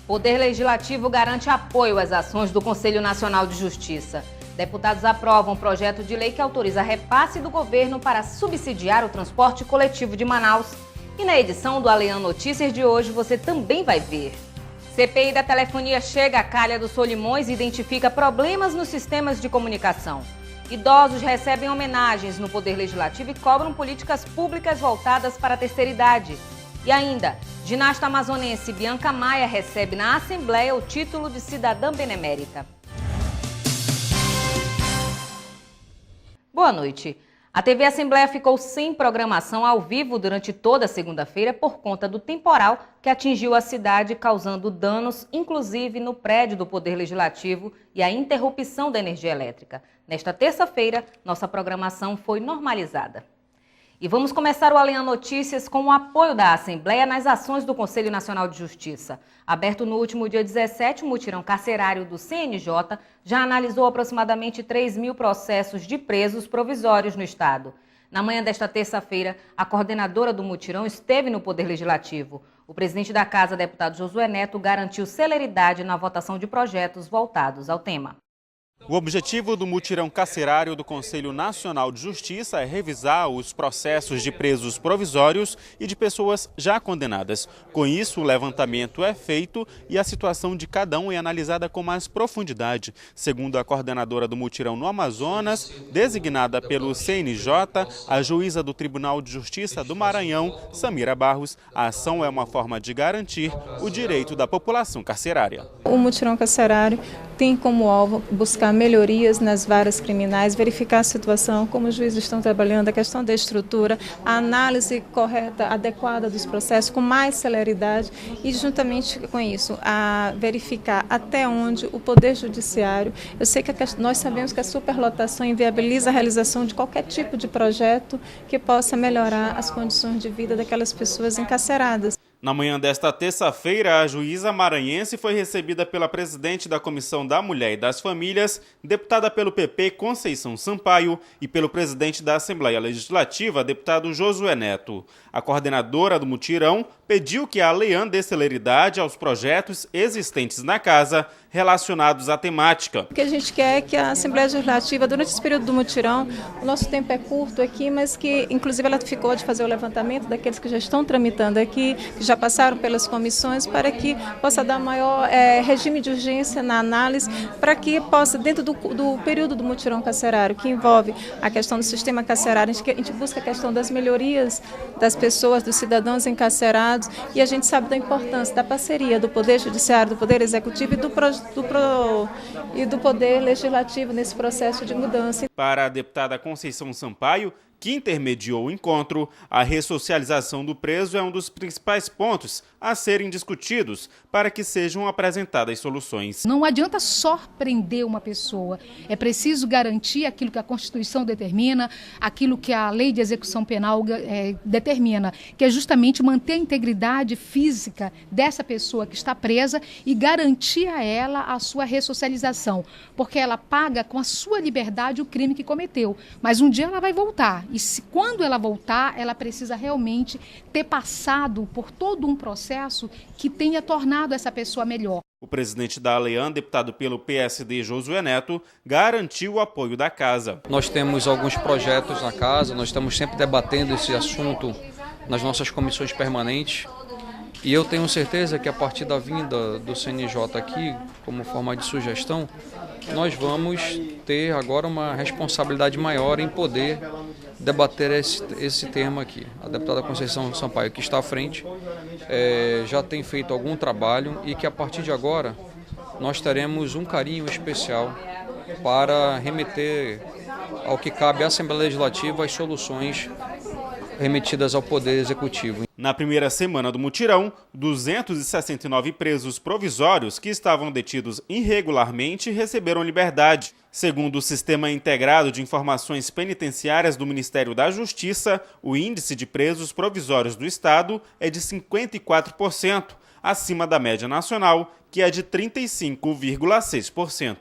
Poder Legislativo garante apoio às ações do Conselho Nacional de Justiça. Deputados aprovam um projeto de lei que autoriza repasse do governo para subsidiar o transporte coletivo de Manaus. E na edição do Alean Notícias de hoje você também vai ver. CPI da telefonia chega à Calha dos Solimões e identifica problemas nos sistemas de comunicação. Idosos recebem homenagens no Poder Legislativo e cobram políticas públicas voltadas para a terceira idade. E ainda, ginasta amazonense Bianca Maia recebe na Assembleia o título de cidadã benemérita. Boa noite. A TV Assembleia ficou sem programação ao vivo durante toda a segunda-feira por conta do temporal que atingiu a cidade, causando danos, inclusive no prédio do Poder Legislativo e a interrupção da energia elétrica. Nesta terça-feira, nossa programação foi normalizada. E vamos começar o Alean Notícias com o apoio da Assembleia nas ações do Conselho Nacional de Justiça. Aberto no último dia 17, o mutirão carcerário do CNJ já analisou aproximadamente 3.000 processos de presos provisórios no Estado. Na manhã desta terça-feira, a coordenadora do mutirão esteve no Poder Legislativo. O presidente da Casa, deputado Josué Neto, garantiu celeridade na votação de projetos voltados ao tema. O objetivo do mutirão carcerário do Conselho Nacional de Justiça é revisar os processos de presos provisórios e de pessoas já condenadas. Com isso, o levantamento é feito e a situação de cada um é analisada com mais profundidade. Segundo a coordenadora do mutirão no Amazonas, designada pelo CNJ, a juíza do Tribunal de Justiça do Maranhão, Samira Barros, a ação é uma forma de garantir o direito da população carcerária. O mutirão carcerário tem como alvo buscar melhorias nas varas criminais, verificar a situação, como os juízes estão trabalhando, a questão da estrutura, a análise correta, adequada dos processos, com mais celeridade e, juntamente com isso, a verificar até onde o Poder Judiciário, eu sei que nós sabemos que a superlotação inviabiliza a realização de qualquer tipo de projeto que possa melhorar as condições de vida daquelas pessoas encarceradas. Na manhã desta terça-feira, a juíza maranhense foi recebida pela presidente da Comissão da Mulher e das Famílias, deputada pelo PP Conceição Sampaio, e pelo presidente da Assembleia Legislativa, deputado Josué Neto. A coordenadora do mutirão pediu que a Alean dê celeridade aos projetos existentes na casa relacionados à temática. O que a gente quer é que a Assembleia Legislativa, durante esse período do mutirão, o nosso tempo é curto aqui, mas que, inclusive, ela ficou de fazer o levantamento daqueles que já estão tramitando aqui, que já passaram pelas comissões, para que possa dar maior regime de urgência na análise, para que possa, dentro do período do mutirão carcerário, que envolve a questão do sistema carcerário, a gente busca a questão das melhorias das pessoas, dos cidadãos encarcerados, e a gente sabe da importância da parceria do Poder Judiciário, do Poder Executivo e do Poder Legislativo nesse processo de mudança. Para a deputada Conceição Sampaio, que intermediou o encontro, a ressocialização do preso é um dos principais pontos a serem discutidos para que sejam apresentadas soluções. Não adianta só prender uma pessoa, é preciso garantir aquilo que a Constituição determina, aquilo que a Lei de Execução Penal determina, que é justamente manter a integridade física dessa pessoa que está presa e garantir a ela a sua ressocialização, porque ela paga com a sua liberdade o crime que cometeu, mas um dia ela vai voltar. E quando ela voltar, ela precisa realmente ter passado por todo um processo que tenha tornado essa pessoa melhor. O presidente da Alean, deputado pelo PSD Josué Neto, garantiu o apoio da casa. Nós temos alguns projetos na casa, nós estamos sempre debatendo esse assunto nas nossas comissões permanentes. E eu tenho certeza que a partir da vinda do CNJ aqui, como forma de sugestão, nós vamos ter agora uma responsabilidade maior em poder debater esse tema aqui. A deputada Conceição Sampaio, que está à frente, já tem feito algum trabalho e que a partir de agora nós teremos um carinho especial para remeter ao que cabe à Assembleia Legislativa as soluções remetidas ao Poder Executivo. Na primeira semana do mutirão, 269 presos provisórios que estavam detidos irregularmente receberam liberdade. Segundo o Sistema Integrado de Informações Penitenciárias do Ministério da Justiça, o índice de presos provisórios do Estado é de 54%, acima da média nacional, que é de 35,6%.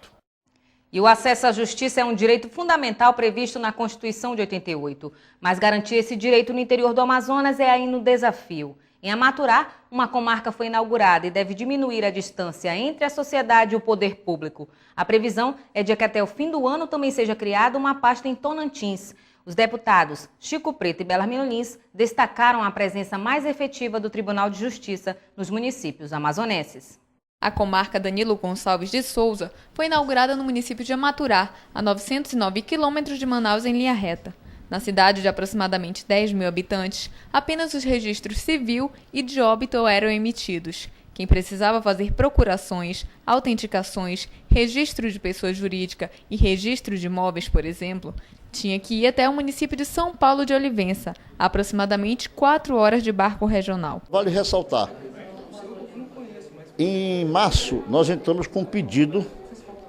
E o acesso à justiça é um direito fundamental previsto na Constituição de 88. Mas garantir esse direito no interior do Amazonas é ainda um desafio. Em Amaturá, uma comarca foi inaugurada e deve diminuir a distância entre a sociedade e o poder público. A previsão é de que até o fim do ano também seja criada uma pasta em Tocantins. Os deputados Chico Preto e Bellarmino Lins destacaram a presença mais efetiva do Tribunal de Justiça nos municípios amazonenses. A comarca Danilo Gonçalves de Souza foi inaugurada no município de Amaturá, a 909 quilômetros de Manaus em linha reta. Na cidade de aproximadamente 10 mil habitantes, apenas os registros civil e de óbito eram emitidos. Quem precisava fazer procurações, autenticações, registro de pessoa jurídica e registro de imóveis, por exemplo, tinha que ir até o município de São Paulo de Olivença, aproximadamente 4 horas de barco regional. Vale ressaltar, em março nós entramos com um pedido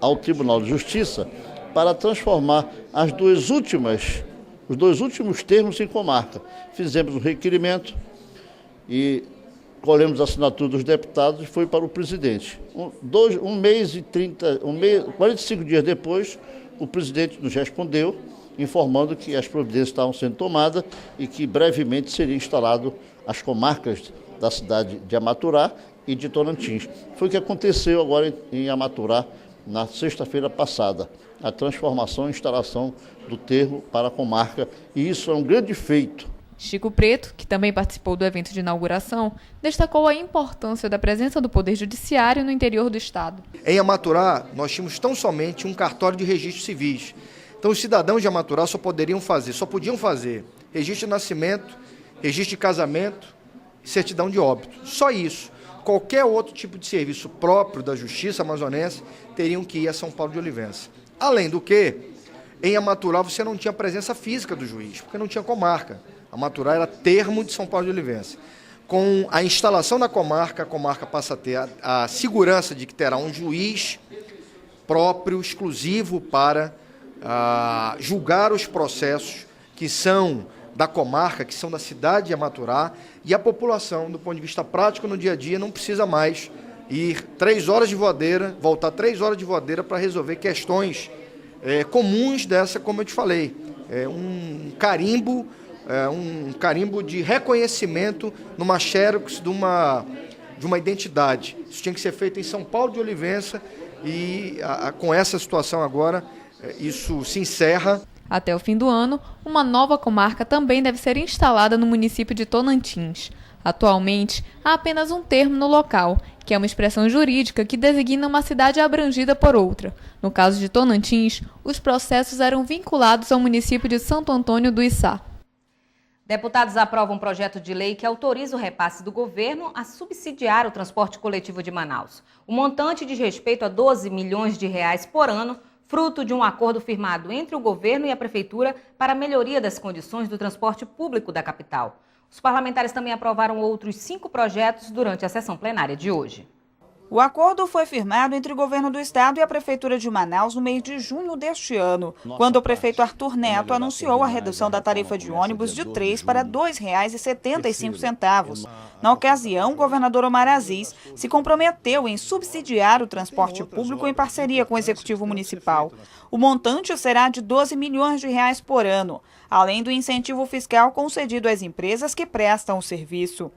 ao Tribunal de Justiça para transformar os dois últimos termos em comarca. Fizemos um requerimento e colhemos a assinatura dos deputados e foi para o presidente. 45 dias depois, o presidente nos respondeu, informando que as providências estavam sendo tomadas e que brevemente seriam instaladas as comarcas da cidade de Amaturá e de Tocantins. Foi o que aconteceu agora em Amaturá, na sexta-feira passada, a transformação e instalação do termo para a comarca, e isso é um grande feito. Chico Preto, que também participou do evento de inauguração, destacou a importância da presença do Poder Judiciário no interior do Estado. Em Amaturá, nós tínhamos tão somente um cartório de registros civis. Então, os cidadãos de Amaturá só podiam fazer registro de nascimento, registro de casamento e certidão de óbito. Só isso. Qualquer outro tipo de serviço próprio da Justiça amazonense teriam que ir a São Paulo de Olivença. Além do que, em Amaturá você não tinha presença física do juiz, porque não tinha comarca. Amaturá era termo de São Paulo de Olivença. Com a instalação da comarca, a comarca passa a ter a segurança de que terá um juiz próprio, exclusivo para julgar os processos que são da comarca, que são da cidade de Amaturá, e a população, do ponto de vista prático, no dia a dia, não precisa mais ir 3 horas de voadeira, voltar 3 horas de voadeira para resolver questões comuns dessa, como eu te falei. Um carimbo de reconhecimento numa xerox de uma identidade. Isso tinha que ser feito em São Paulo de Olivença e com essa situação agora, isso se encerra. Até o fim do ano, uma nova comarca também deve ser instalada no município de Tocantins. Atualmente, há apenas um termo no local, que é uma expressão jurídica que designa uma cidade abrangida por outra. No caso de Tocantins, os processos eram vinculados ao município de Santo Antônio do Içá. Deputados aprovam um projeto de lei que autoriza o repasse do governo a subsidiar o transporte coletivo de Manaus. O montante diz respeito a 12 milhões de reais por ano, fruto de um acordo firmado entre o governo e a prefeitura para a melhoria das condições do transporte público da capital. Os parlamentares também aprovaram outros 5 projetos durante a sessão plenária de hoje. O acordo foi firmado entre o governo do estado e a prefeitura de Manaus no mês de junho deste ano, quando o prefeito Arthur Neto anunciou a redução da tarifa de ônibus de R$ 3 para R$ 2,75. Na ocasião, o governador Omar Aziz se comprometeu em subsidiar o transporte público em parceria com o Executivo Municipal. O montante será de 12 milhões de reais por ano, além do incentivo fiscal concedido às empresas que prestam o serviço.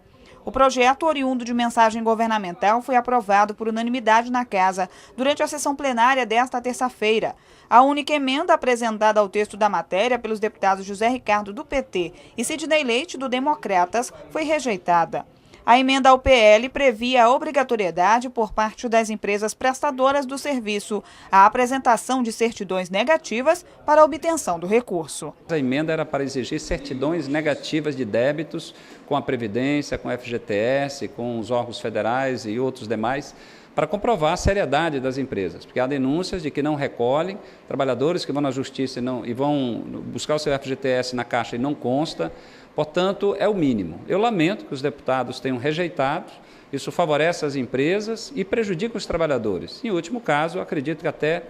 O projeto, oriundo de mensagem governamental, foi aprovado por unanimidade na Casa durante a sessão plenária desta terça-feira. A única emenda apresentada ao texto da matéria pelos deputados José Ricardo, do PT, e Sidney Leite, do Democratas, foi rejeitada. A emenda ao PL previa a obrigatoriedade por parte das empresas prestadoras do serviço a apresentação de certidões negativas para a obtenção do recurso. A emenda era para exigir certidões negativas de débitos com a Previdência, com o FGTS, com os órgãos federais e outros demais, para comprovar a seriedade das empresas, porque há denúncias de que não recolhem, trabalhadores que vão na justiça e vão buscar o seu FGTS na Caixa e não consta. Portanto, é o mínimo. Eu lamento que os deputados tenham rejeitado, isso favorece as empresas e prejudica os trabalhadores. Em último caso, acredito que até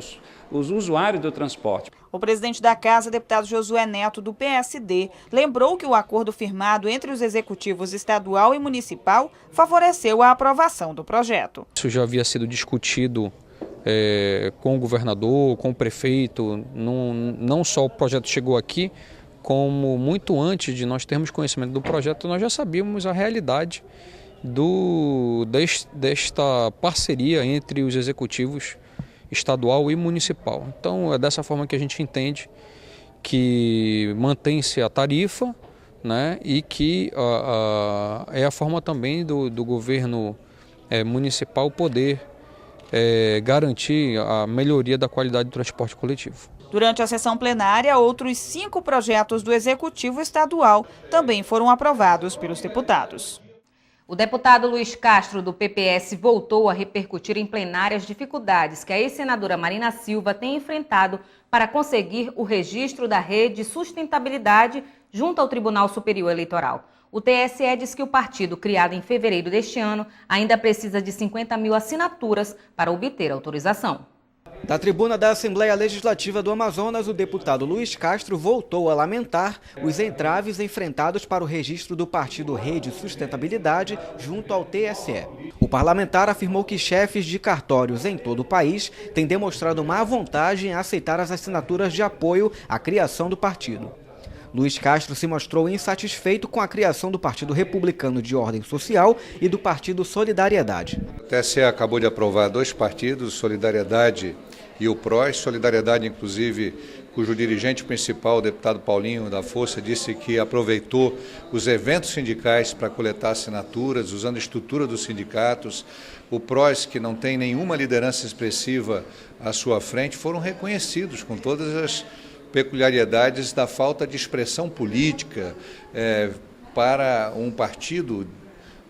os usuários do transporte. O presidente da Casa, deputado Josué Neto, do PSD, lembrou que o acordo firmado entre os executivos estadual e municipal favoreceu a aprovação do projeto. Isso já havia sido discutido com o governador, com o prefeito, não só o projeto chegou aqui, como muito antes de nós termos conhecimento do projeto, nós já sabíamos a realidade desta parceria entre os executivos estadual e municipal. Então é dessa forma que a gente entende que mantém-se a tarifa, né, e que é a forma também do governo municipal poder garantir a melhoria da qualidade do transporte coletivo. Durante a sessão plenária, outros 5 projetos do Executivo Estadual também foram aprovados pelos deputados. O deputado Luiz Castro, do PPS, voltou a repercutir em plenária as dificuldades que a ex-senadora Marina Silva tem enfrentado para conseguir o registro da Rede Sustentabilidade junto ao Tribunal Superior Eleitoral. O TSE diz que o partido, criado em fevereiro deste ano, ainda precisa de 50 mil assinaturas para obter autorização. Da tribuna da Assembleia Legislativa do Amazonas, o deputado Luiz Castro voltou a lamentar os entraves enfrentados para o registro do partido Rede Sustentabilidade junto ao TSE. O parlamentar afirmou que chefes de cartórios em todo o país têm demonstrado má vontade em aceitar as assinaturas de apoio à criação do partido. Luiz Castro se mostrou insatisfeito com a criação do Partido Republicano de Ordem Social e do Partido Solidariedade. O TSE acabou de aprovar 2 partidos, Solidariedade e o PROS. Solidariedade, inclusive, cujo dirigente principal, o deputado Paulinho da Força, disse que aproveitou os eventos sindicais para coletar assinaturas, usando a estrutura dos sindicatos. O PROS, que não tem nenhuma liderança expressiva à sua frente, foram reconhecidos com todas as peculiaridades da falta de expressão política para um partido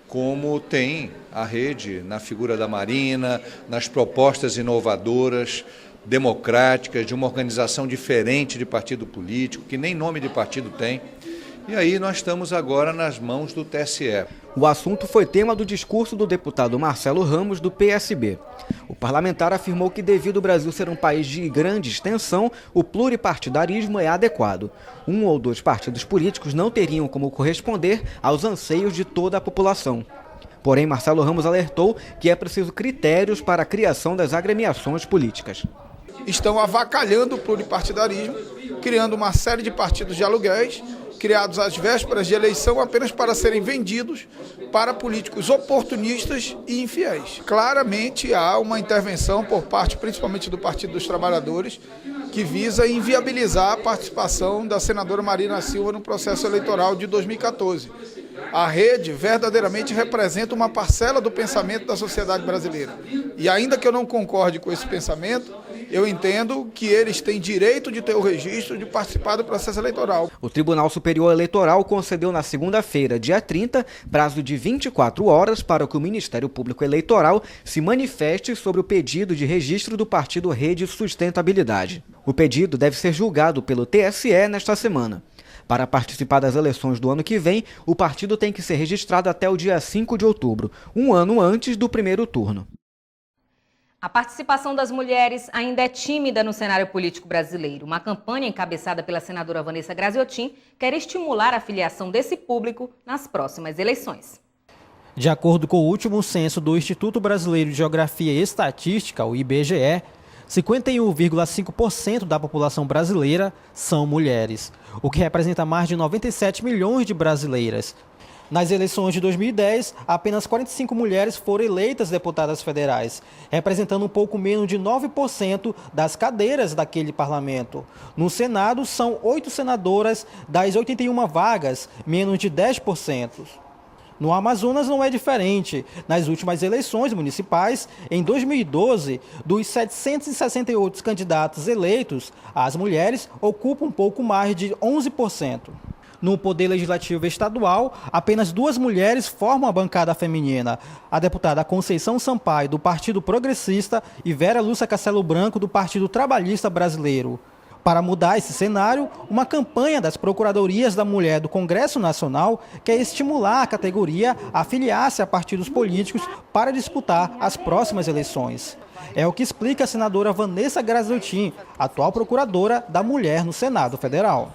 como tem a rede na figura da Marina, nas propostas inovadoras, democráticas, de uma organização diferente de partido político, que nem nome de partido tem. E aí nós estamos agora nas mãos do TSE. O assunto foi tema do discurso do deputado Marcelo Ramos, do PSB. O parlamentar afirmou que, devido ao Brasil ser um país de grande extensão, o pluripartidarismo é adequado. 1 ou 2 partidos políticos não teriam como corresponder aos anseios de toda a população. Porém, Marcelo Ramos alertou que é preciso critérios para a criação das agremiações políticas. Estão avacalhando o pluripartidarismo, criando uma série de partidos de aluguéis, criados às vésperas de eleição apenas para serem vendidos para políticos oportunistas e infiéis. Claramente há uma intervenção por parte, principalmente do Partido dos Trabalhadores, que visa inviabilizar a participação da senadora Marina Silva no processo eleitoral de 2014. A rede verdadeiramente representa uma parcela do pensamento da sociedade brasileira. E ainda que eu não concorde com esse pensamento, eu entendo que eles têm direito de ter o registro de participar do processo eleitoral. O Tribunal Superior Eleitoral concedeu na segunda-feira, dia 30, prazo de 24 horas para que o Ministério Público Eleitoral se manifeste sobre o pedido de registro do partido Rede Sustentabilidade. O pedido deve ser julgado pelo TSE nesta semana. Para participar das eleições do ano que vem, o partido tem que ser registrado até o dia 5 de outubro, um ano antes do primeiro turno. A participação das mulheres ainda é tímida no cenário político brasileiro. Uma campanha encabeçada pela senadora Vanessa Graziotin quer estimular a filiação desse público nas próximas eleições. De acordo com o último censo do Instituto Brasileiro de Geografia e Estatística, o IBGE, 51,5% da população brasileira são mulheres, o que representa mais de 97 milhões de brasileiras. Nas eleições de 2010, apenas 45 mulheres foram eleitas deputadas federais, representando um pouco menos de 9% das cadeiras daquele parlamento. No Senado, são 8 senadoras das 81 vagas, menos de 10%. No Amazonas não é diferente. Nas últimas eleições municipais, em 2012, dos 768 candidatos eleitos, as mulheres ocupam um pouco mais de 11%. No Poder Legislativo Estadual, apenas 2 mulheres formam a bancada feminina. A deputada Conceição Sampaio, do Partido Progressista, e Vera Lúcia Castelo Branco, do Partido Trabalhista Brasileiro. Para mudar esse cenário, uma campanha das Procuradorias da Mulher do Congresso Nacional quer estimular a categoria a filiar-se a partidos políticos para disputar as próximas eleições. É o que explica a senadora Vanessa Graziotin, atual procuradora da Mulher no Senado Federal.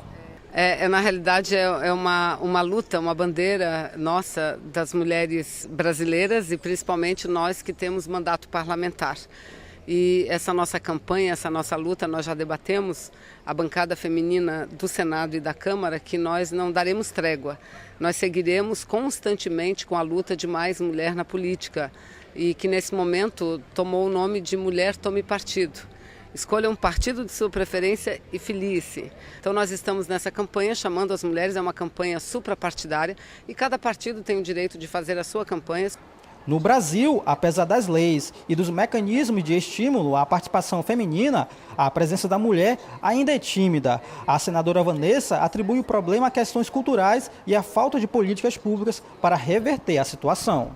Na realidade, é uma luta, uma bandeira nossa das mulheres brasileiras e principalmente nós que temos mandato parlamentar. E essa nossa campanha, essa nossa luta, nós já debatemos, a bancada feminina do Senado e da Câmara, que nós não daremos trégua. Nós seguiremos constantemente com a luta de mais mulher na política e que nesse momento tomou o nome de Mulher Tome Partido. Escolha um partido de sua preferência e filie-se. Então nós estamos nessa campanha chamando as mulheres, é uma campanha suprapartidária e cada partido tem o direito de fazer a sua campanha. No Brasil, apesar das leis e dos mecanismos de estímulo à participação feminina, a presença da mulher ainda é tímida. A senadora Vanessa atribui o problema a questões culturais e à falta de políticas públicas para reverter a situação.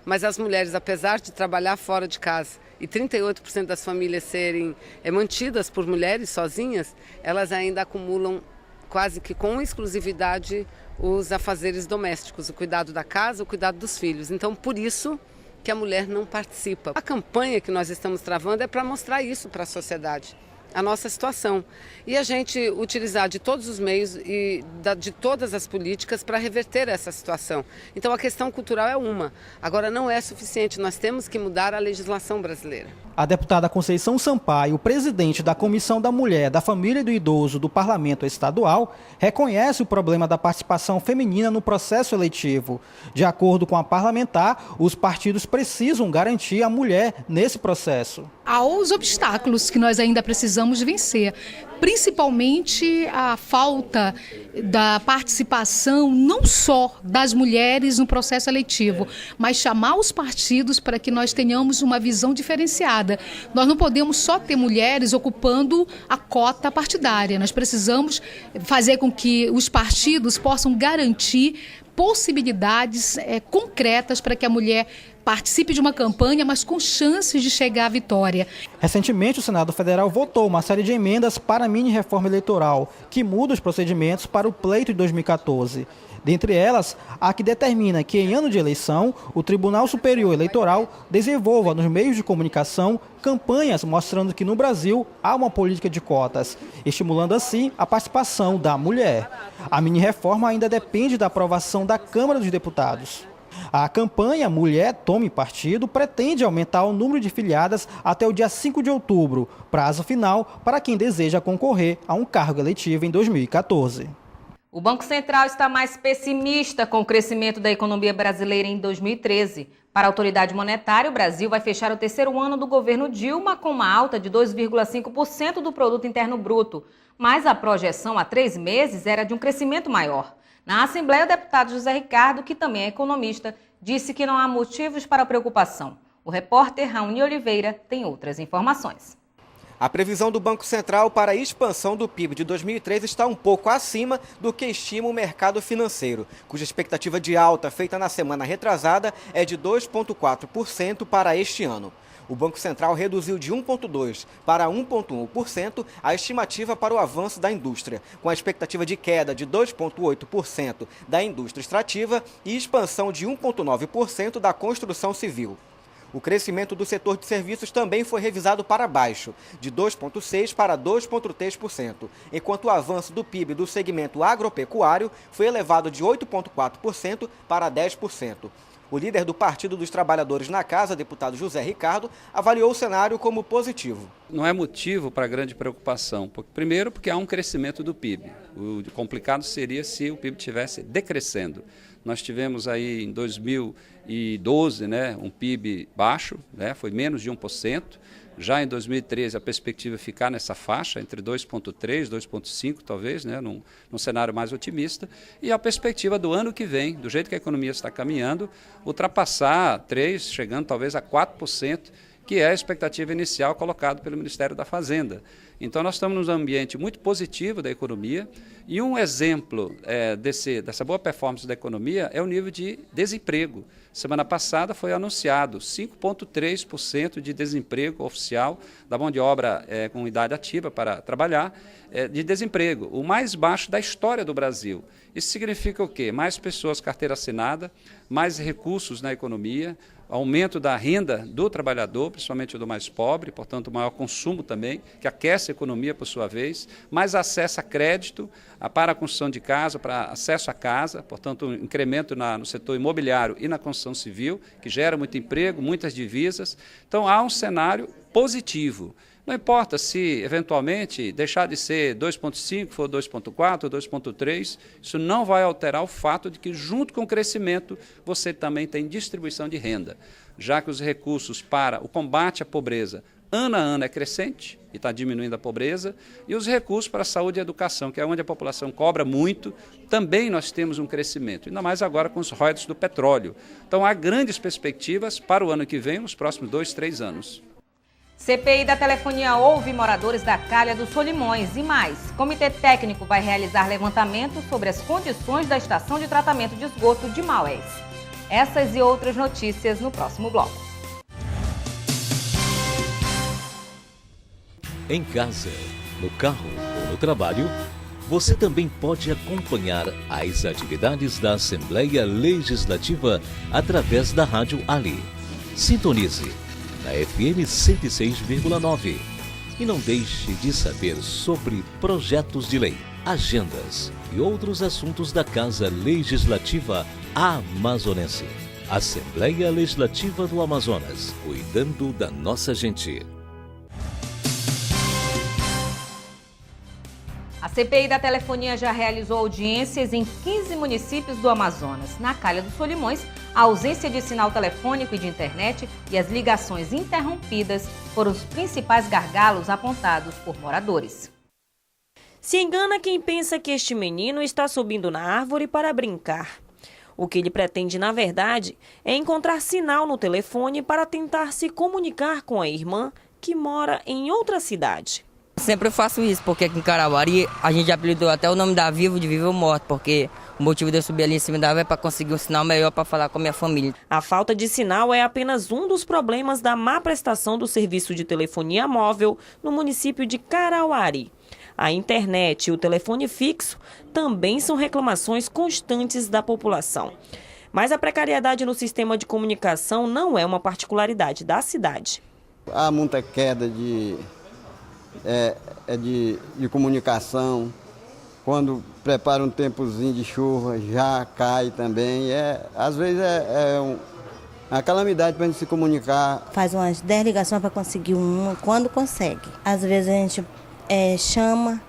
Mas as mulheres, apesar de trabalhar fora de casa e 38% das famílias serem mantidas por mulheres sozinhas, elas ainda acumulam quase que com exclusividade os afazeres domésticos, o cuidado da casa, o cuidado dos filhos. Então, por isso que a mulher não participa. A campanha que nós estamos travando é para mostrar isso para a sociedade, a nossa situação. E a gente utilizar de todos os meios e de todas as políticas para reverter essa situação. Então, a questão cultural é uma. Agora, não é suficiente, nós temos que mudar a legislação brasileira. A deputada Conceição Sampaio, presidente da Comissão da Mulher, da Família e do Idoso do Parlamento Estadual, reconhece o problema da participação feminina no processo eletivo. De acordo com a parlamentar, os partidos precisam garantir a mulher nesse processo. Há os obstáculos que nós ainda precisamos vencer, principalmente a falta da participação não só das mulheres no processo eletivo, mas chamar os partidos para que nós tenhamos uma visão diferenciada. Nós não podemos só ter mulheres ocupando a cota partidária, nós precisamos fazer com que os partidos possam garantir possibilidades concretas para que a mulher participe de uma campanha, mas com chances de chegar à vitória. Recentemente, o Senado Federal votou uma série de emendas para a mini-reforma eleitoral, que muda os procedimentos para o pleito de 2014. Dentre elas, a que determina que, em ano de eleição, o Tribunal Superior Eleitoral desenvolva nos meios de comunicação campanhas mostrando que no Brasil há uma política de cotas, estimulando assim a participação da mulher. A mini-reforma ainda depende da aprovação da Câmara dos Deputados. A campanha Mulher Tome Partido pretende aumentar o número de filiadas até o dia 5 de outubro, prazo final para quem deseja concorrer a um cargo eletivo em 2014. O Banco Central está mais pessimista com o crescimento da economia brasileira em 2013. Para a autoridade monetária, o Brasil vai fechar o terceiro ano do governo Dilma com uma alta de 2,5% do produto interno bruto, mas a projeção há 3 meses era de um crescimento maior. Na Assembleia, o deputado José Ricardo, que também é economista, disse que não há motivos para preocupação. O repórter Raoni Oliveira tem outras informações. A previsão do Banco Central para a expansão do PIB de 2013 está um pouco acima do que estima o mercado financeiro, cuja expectativa de alta feita na semana retrasada é de 2,4% para este ano. O Banco Central reduziu de 1,2% para 1,1% a estimativa para o avanço da indústria, com a expectativa de queda de 2,8% da indústria extrativa e expansão de 1,9% da construção civil. O crescimento do setor de serviços também foi revisado para baixo, de 2,6% para 2,3%, enquanto o avanço do PIB do segmento agropecuário foi elevado de 8,4% para 10%. O líder do Partido dos Trabalhadores na Casa, deputado José Ricardo, avaliou o cenário como positivo. Não é motivo para grande preocupação. Primeiro, porque há um crescimento do PIB. O complicado seria se o PIB estivesse decrescendo. Nós tivemos aí em 2012 um PIB baixo, foi menos de 1%. Já em 2013, a perspectiva é ficar nessa faixa, entre 2,3% e 2,5%, talvez, num cenário mais otimista. E a perspectiva do ano que vem, do jeito que a economia está caminhando, ultrapassar 3%, chegando talvez a 4%, que é a expectativa inicial colocada pelo Ministério da Fazenda. Então, nós estamos num ambiente muito positivo da economia e um exemplo dessa boa performance da economia é o nível de desemprego. Semana passada foi anunciado 5,3% de desemprego oficial da mão de obra com idade ativa para trabalhar, de desemprego, o mais baixo da história do Brasil. Isso significa o quê? Mais pessoas carteira assinada, mais recursos na economia, aumento da renda do trabalhador, principalmente do mais pobre, portanto, maior consumo também, que aquece a economia por sua vez, mais acesso a crédito para a construção de casa, para acesso à casa, portanto, um incremento no setor imobiliário e na construção civil, que gera muito emprego, muitas divisas. Então, há um cenário positivo. Não importa se, eventualmente, deixar de ser 2,5, for 2,4, 2,3, isso não vai alterar o fato de que, junto com o crescimento, você também tem distribuição de renda, já que os recursos para o combate à pobreza, ano a ano, é crescente e está diminuindo a pobreza, e os recursos para a saúde e educação, que é onde a população cobra muito, também nós temos um crescimento, ainda mais agora com os royalties do petróleo. Então, há grandes perspectivas para o ano que vem, nos próximos 2, 3 anos. CPI da telefonia ouve moradores da Calha dos Solimões e mais. Comitê técnico vai realizar levantamento sobre as condições da estação de tratamento de esgoto de Maués. Essas e outras notícias no próximo bloco. Em casa, no carro ou no trabalho, você também pode acompanhar as atividades da Assembleia Legislativa através da Rádio Ali. Sintonize na FM 106,9. E não deixe de saber sobre projetos de lei, agendas e outros assuntos da Casa Legislativa Amazonense. Assembleia Legislativa do Amazonas, cuidando da nossa gente. A CPI da telefonia já realizou audiências em 15 municípios do Amazonas. Na Calha dos Solimões, a ausência de sinal telefônico e de internet e as ligações interrompidas foram os principais gargalos apontados por moradores. Se engana quem pensa que este menino está subindo na árvore para brincar. O que ele pretende, na verdade, é encontrar sinal no telefone para tentar se comunicar com a irmã que mora em outra cidade. Sempre eu faço isso, porque aqui em Carauari a gente apelidou até o nome da Vivo de Vivo ou Morto, porque o motivo de eu subir ali em cima da árvore é para conseguir um sinal melhor para falar com a minha família. A falta de sinal é apenas um dos problemas da má prestação do serviço de telefonia móvel no município de Carauari. A internet e o telefone fixo também são reclamações constantes da população. Mas a precariedade no sistema de comunicação não é uma particularidade da cidade. Há muita queda de comunicação. Quando prepara um tempozinho de chuva, já cai também. Às vezes é uma calamidade para a gente se comunicar. Faz umas 10 ligações para conseguir uma, quando consegue. Às vezes a gente chama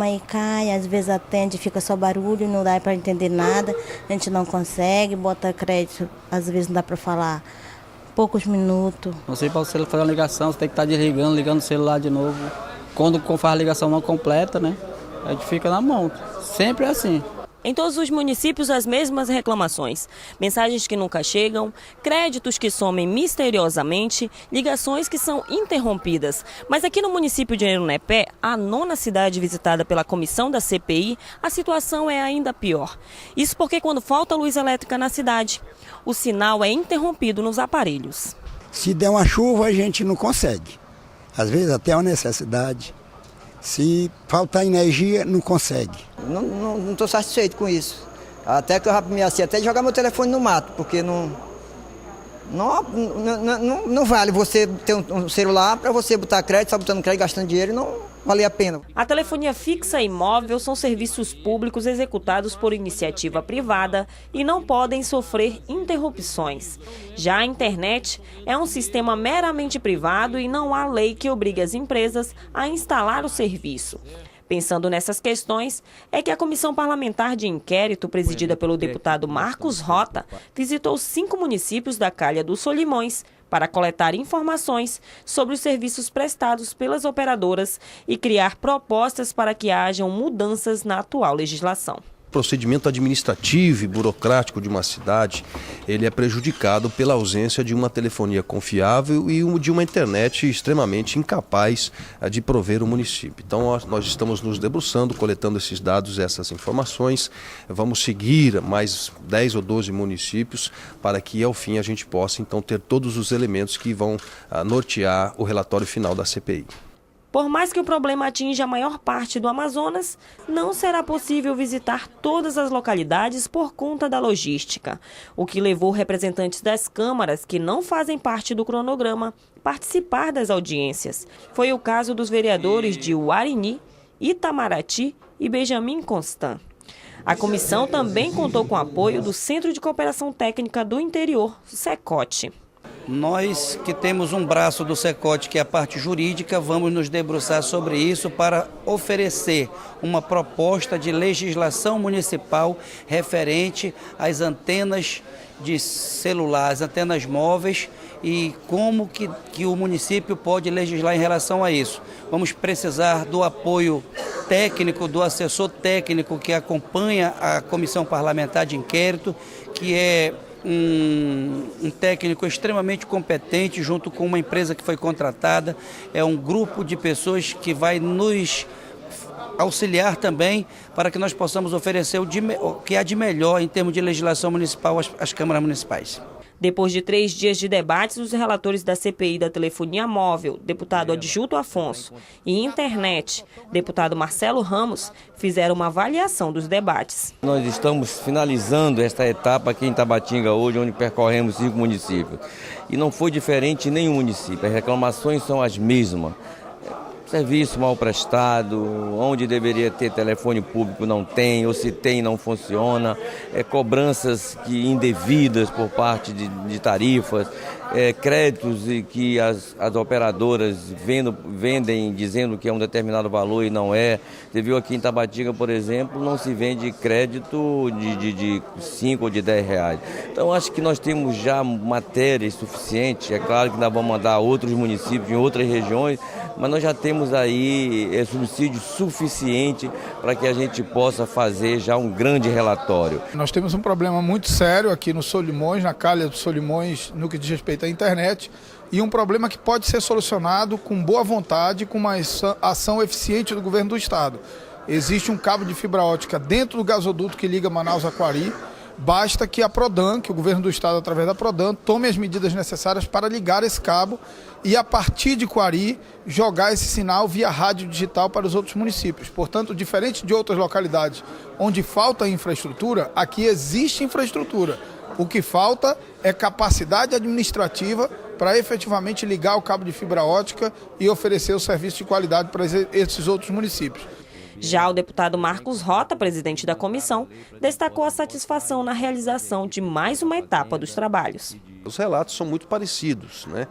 e cai, às vezes atende, fica só barulho, não dá para entender nada, a gente não consegue, bota crédito, às vezes não dá para falar poucos minutos. Você, para você fazer uma ligação, você tem que estar desligando, ligando o celular de novo. Quando faz a ligação não completa, né? A gente fica na mão. Sempre é assim. Em todos os municípios, as mesmas reclamações. Mensagens que nunca chegam, créditos que somem misteriosamente, ligações que são interrompidas. Mas aqui no município de Erunepé, a 9ª cidade visitada pela comissão da CPI, a situação é ainda pior. Isso porque quando falta luz elétrica na cidade, o sinal é interrompido nos aparelhos. Se der uma chuva, a gente não consegue. Às vezes até uma necessidade. Se faltar energia, não consegue. Não estou satisfeito com isso. Até que eu me assim, até jogar meu telefone no mato, porque não vale você ter um celular para você botar crédito, só botando crédito, gastando dinheiro, não vale a pena. A telefonia fixa e móvel são serviços públicos executados por iniciativa privada e não podem sofrer interrupções. Já a internet é um sistema meramente privado e não há lei que obrigue as empresas a instalar o serviço. Pensando nessas questões, é que a Comissão Parlamentar de Inquérito, presidida pelo deputado Marcos Rota, visitou 5 municípios da Calha dos Solimões para coletar informações sobre os serviços prestados pelas operadoras e criar propostas para que hajam mudanças na atual legislação. O procedimento administrativo e burocrático de uma cidade, ele é prejudicado pela ausência de uma telefonia confiável e de uma internet extremamente incapaz de prover o município. Então nós estamos nos debruçando, coletando esses dados, essas informações. Vamos seguir mais 10 ou 12 municípios para que ao fim a gente possa então ter todos os elementos que vão nortear o relatório final da CPI. Por mais que o problema atinja a maior parte do Amazonas, não será possível visitar todas as localidades por conta da logística, o que levou representantes das câmaras que não fazem parte do cronograma a participar das audiências. Foi o caso dos vereadores de Uarini, Itamaraty e Benjamin Constant. A comissão também contou com o apoio do Centro de Cooperação Técnica do Interior, SECOT. Nós que temos um braço do SECOT, que é a parte jurídica, vamos nos debruçar sobre isso para oferecer uma proposta de legislação municipal referente às antenas de celular, as antenas móveis, e como que o município pode legislar em relação a isso. Vamos precisar do apoio técnico, do assessor técnico que acompanha a comissão parlamentar de inquérito, que é um técnico extremamente competente, junto com uma empresa que foi contratada. É um grupo de pessoas que vai nos auxiliar também para que nós possamos oferecer o que há de melhor em termos de legislação municipal às câmaras municipais. Depois de 3 dias de debates, os relatores da CPI da telefonia móvel, deputado Adjunto Afonso, e internet, deputado Marcelo Ramos, fizeram uma avaliação dos debates. Nós estamos finalizando esta etapa aqui em Tabatinga hoje, onde percorremos 5 municípios. E não foi diferente em nenhum município, as reclamações são as mesmas. Serviço mal prestado, onde deveria ter telefone público não tem, ou se tem não funciona, cobranças indevidas por parte de tarifas, créditos e que as operadoras vendem dizendo que é um determinado valor e não é. Você viu aqui em Tabatinga, por exemplo, não se vende crédito de 5 ou de 10 reais. Então acho que nós temos já matéria suficiente, é claro que ainda vamos mandar a outros municípios, em outras regiões, mas nós já temos aí subsídio suficiente para que a gente possa fazer já um grande relatório. Nós temos um problema muito sério aqui no Solimões, na calha do Solimões, no que diz respeito à internet, e um problema que pode ser solucionado com boa vontade, com uma ação eficiente do governo do estado. Existe um cabo de fibra ótica dentro do gasoduto que liga Manaus a Quari. Basta que a Prodan, que o governo do estado, através da Prodan, tome as medidas necessárias para ligar esse cabo e, a partir de Quari, jogar esse sinal via rádio digital para os outros municípios. Portanto, diferente de outras localidades onde falta infraestrutura, aqui existe infraestrutura. O que falta é capacidade administrativa para efetivamente ligar o cabo de fibra ótica e oferecer o serviço de qualidade para esses outros municípios. Já o deputado Marcos Rota, presidente da comissão, destacou a satisfação na realização de mais uma etapa dos trabalhos. Os relatos são muito parecidos, né?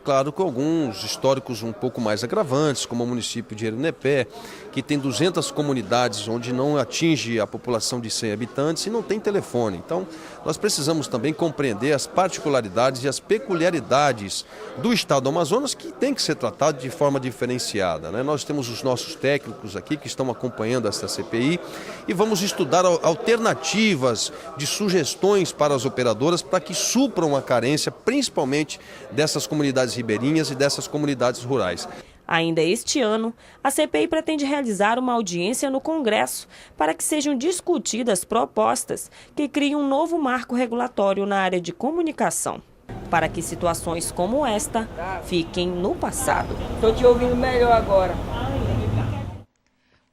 Claro, com alguns históricos um pouco mais agravantes, como o município de Erinepé, que tem 200 comunidades onde não atinge a população de 100 habitantes e não tem telefone. Então, nós precisamos também compreender as particularidades e as peculiaridades do estado do Amazonas, que tem que ser tratado de forma diferenciada, né? Nós temos os nossos técnicos aqui que estão acompanhando essa CPI e vamos estudar alternativas de sugestões para as operadoras para que supram a carência, principalmente dessas comunidades ribeirinhas e dessas comunidades rurais. Ainda este ano, a CPI pretende realizar uma audiência no Congresso para que sejam discutidas propostas que criem um novo marco regulatório na área de comunicação, para que situações como esta fiquem no passado. Estou te ouvindo melhor agora.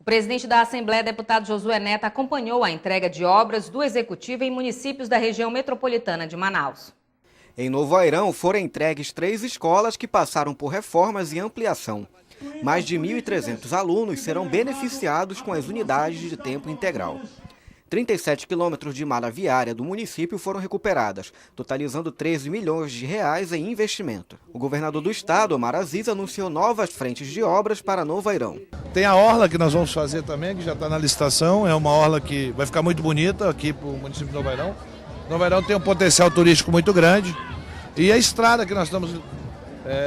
O presidente da Assembleia, deputado Josué Neto, acompanhou a entrega de obras do Executivo em municípios da região metropolitana de Manaus. Em Novo Airão foram entregues 3 escolas que passaram por reformas e ampliação. Mais de 1.300 alunos serão beneficiados com as unidades de tempo integral. 37 quilômetros de malha viária do município foram recuperadas, totalizando 13 milhões de reais em investimento. O governador do estado, Omar Aziz, anunciou novas frentes de obras para Novo Airão. Tem a orla que nós vamos fazer também, que já está na licitação. É uma orla que vai ficar muito bonita aqui para o município de Novo Airão. Novo Airão tem um potencial turístico muito grande. E a estrada que nós estamos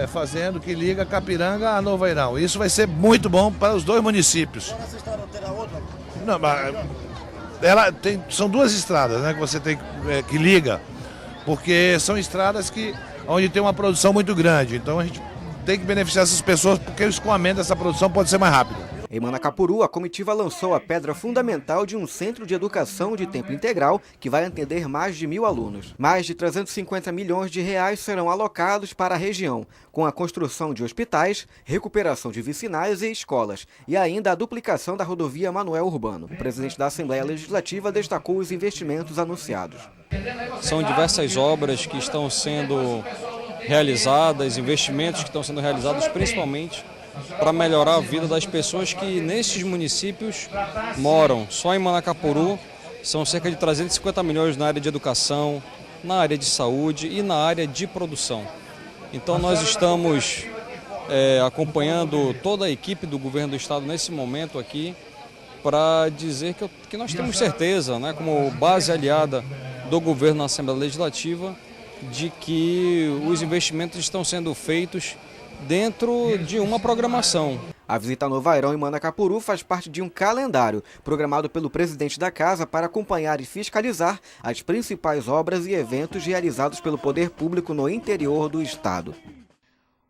fazendo, que liga Capiranga a Novo Airão. Isso vai ser muito bom para os 2 municípios. Essa estrada terá outra? Não, mas são 2 estradas, né, que você tem que liga, porque são estradas onde tem uma produção muito grande. Então a gente tem que beneficiar essas pessoas, porque o escoamento dessa produção pode ser mais rápido. Em Manacapuru, a comitiva lançou a pedra fundamental de um centro de educação de tempo integral que vai atender mais de 1.000 alunos. Mais de 350 milhões de reais serão alocados para a região, com a construção de hospitais, recuperação de vicinais e escolas, e ainda a duplicação da rodovia Manoel Urbano. O presidente da Assembleia Legislativa destacou os investimentos anunciados. São diversas obras que estão sendo realizadas, investimentos que estão sendo realizados principalmente para melhorar a vida das pessoas que nesses municípios moram. Só em Manacapuru são cerca de 350 milhões na área de educação, na área de saúde e na área de produção. Então nós estamos acompanhando toda a equipe do governo do estado nesse momento aqui para dizer que nós temos certeza, né, como base aliada do governo na Assembleia Legislativa, de que os investimentos estão sendo feitos dentro de uma programação. A visita a Novairão e Manacapuru faz parte de um calendário programado pelo presidente da Casa para acompanhar e fiscalizar as principais obras e eventos realizados pelo poder público no interior do estado.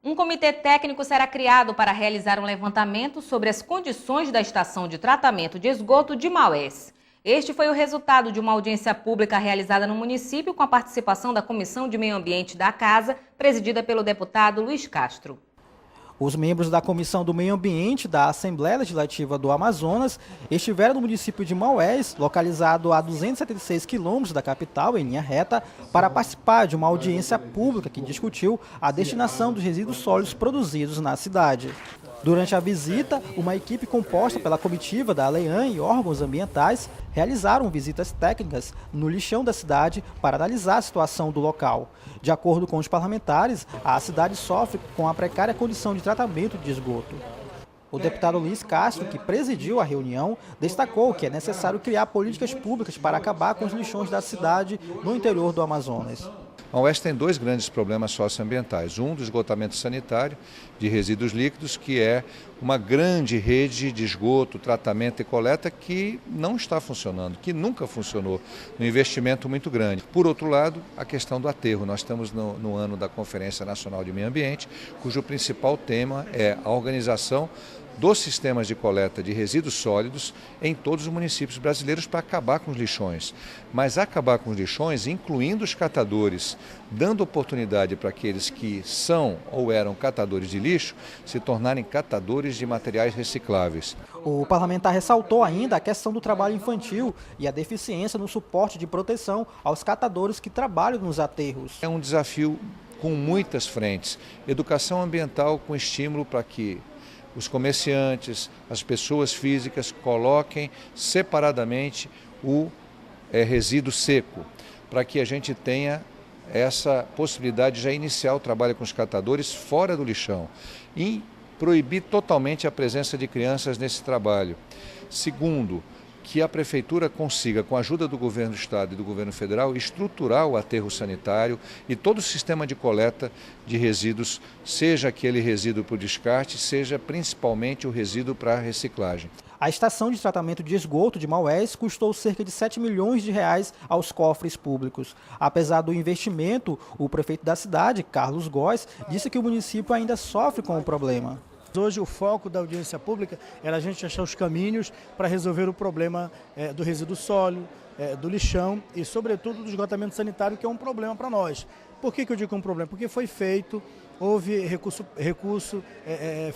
Um comitê técnico será criado para realizar um levantamento sobre as condições da estação de tratamento de esgoto de Maués. Este foi o resultado de uma audiência pública realizada no município com a participação da Comissão de Meio Ambiente da Casa, presidida pelo deputado Luiz Castro. Os membros da Comissão do Meio Ambiente da Assembleia Legislativa do Amazonas estiveram no município de Maués, localizado a 276 quilômetros da capital, em linha reta, para participar de uma audiência pública que discutiu a destinação dos resíduos sólidos produzidos na cidade. Durante a visita, uma equipe composta pela comitiva da ALEAN e órgãos ambientais realizaram visitas técnicas no lixão da cidade para analisar a situação do local. De acordo com os parlamentares, a cidade sofre com a precária condição de tratamento de esgoto. O deputado Luiz Castro, que presidiu a reunião, destacou que é necessário criar políticas públicas para acabar com os lixões da cidade no interior do Amazonas. Maués tem dois grandes problemas socioambientais. Um do esgotamento sanitário de resíduos líquidos, que é uma grande rede de esgoto, tratamento e coleta que não está funcionando, que nunca funcionou, um investimento muito grande. Por outro lado, a questão do aterro. Nós estamos no ano da Conferência Nacional de Meio Ambiente, cujo principal tema é a organização dos sistemas de coleta de resíduos sólidos em todos os municípios brasileiros para acabar com os lixões. Mas acabar com os lixões, incluindo os catadores, dando oportunidade para aqueles que são ou eram catadores de lixo se tornarem catadores de materiais recicláveis. O parlamentar ressaltou ainda a questão do trabalho infantil e a deficiência no suporte de proteção aos catadores que trabalham nos aterros. É um desafio com muitas frentes. Educação ambiental com estímulo para que os comerciantes, as pessoas físicas coloquem separadamente o resíduo seco, para que a gente tenha essa possibilidade de já iniciar o trabalho com os catadores fora do lixão e proibir totalmente a presença de crianças nesse trabalho. Segundo, que a Prefeitura consiga, com a ajuda do Governo do Estado e do Governo Federal, estruturar o aterro sanitário e todo o sistema de coleta de resíduos, seja aquele resíduo para o descarte, seja principalmente o resíduo para a reciclagem. A estação de tratamento de esgoto de Maués custou cerca de 7 milhões de reais aos cofres públicos. Apesar do investimento, o prefeito da cidade, Carlos Góes, disse que o município ainda sofre com o problema. Hoje o foco da audiência pública era a gente achar os caminhos para resolver o problema do resíduo sólido, do lixão e, sobretudo, do esgotamento sanitário, que é um problema para nós. Por que eu digo um problema? Porque foi feito, houve recurso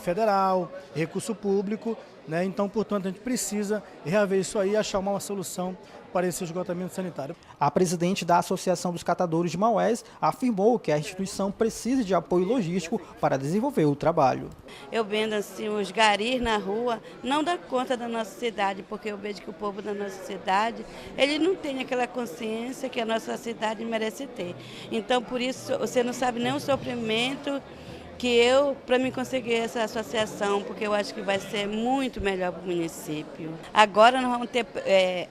federal, recurso público, né? Então, portanto, a gente precisa reaver isso aí e achar uma solução para esse esgotamento sanitário. A presidente da Associação dos Catadores de Maués afirmou que a instituição precisa de apoio logístico para desenvolver o trabalho. Eu vendo assim, os garis na rua, não dá conta da nossa cidade, porque eu vejo que o povo da nossa cidade, ele não tem aquela consciência que a nossa cidade merece ter. Então, por isso, você não sabe nem o sofrimento que para mim conseguir essa associação, porque eu acho que vai ser muito melhor para o município. Agora nós vamos ter